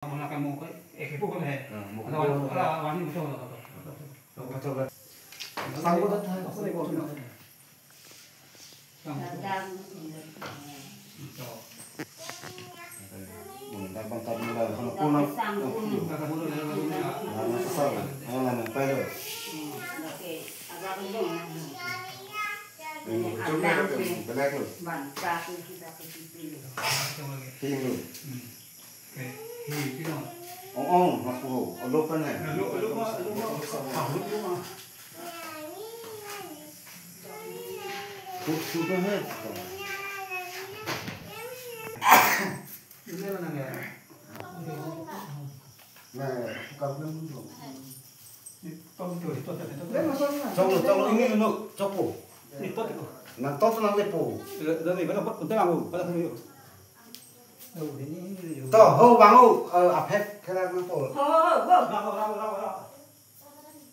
Menggunakan muka, equipo boleh. Kalau wanita betul betul. Sanggup tak? Aku ni kau cuma. Bang bang mula kalau pulang. Asal, orang nak pergi. Belak tu. Hiu. Ong, aku lupa ni. Lupa. Sudah ni. Ini mana ni? Nah, kau belum tu. Tong ini dulu, copo. Itu tu. Nah, top nak lepo. Dari mana pun penting aku, pada aku. Toh, ho bangu, apek kerana apa?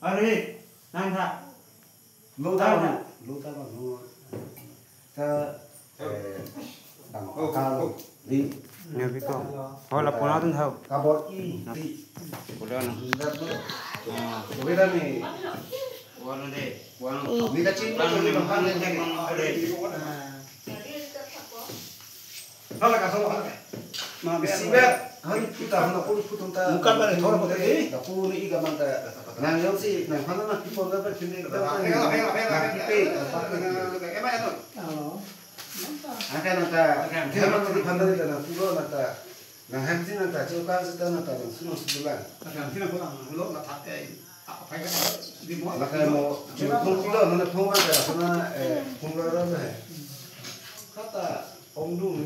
Hari, nangka. Lu tahu? Kalau di Nyabi ko. Oh, lapo natin daw. kabor Wala na. Beda ni. Wala de. Wala. Ni kacil ni bangkan ni. Hala ka sama hala. Sibet hari kita hendak putun ta. Bukan pada thora pada ni. Da puni iga manta. Nang yau si nang hana na people da pini. Akan nata. Tema tu pandai da na puro nata. Nang hamti nata chaukan se ta nata suno sebulan. Akan kita pulang, lo nak tak apa yang di mana? Maka mo chukung kilo mana phong da sana phong ra ra hai. Kata ông đúng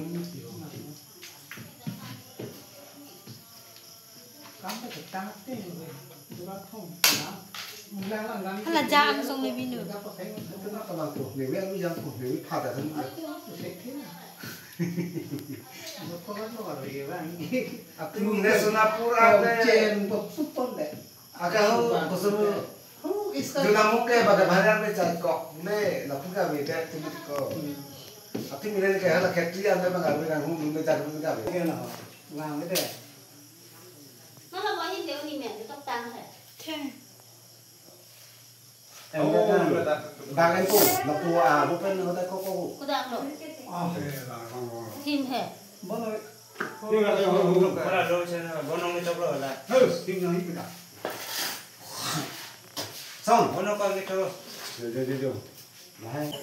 là jam xong rồi nữa. Tapi milih kayak hal ketri anda mengambil yang hum mencari mengambil. Làm cái này. Nó là bao nhiêu điều gì mẹ cái tóc tăng hả? Bang em pun, nak buat bukan hotel koko. Có đang rồi. Thêm hả? Nhưng mà cái đôi xe là bón nông đi tốc rồi là. Tim nó ít cả. Xong, Bón nó con cái thôi. Được. Này.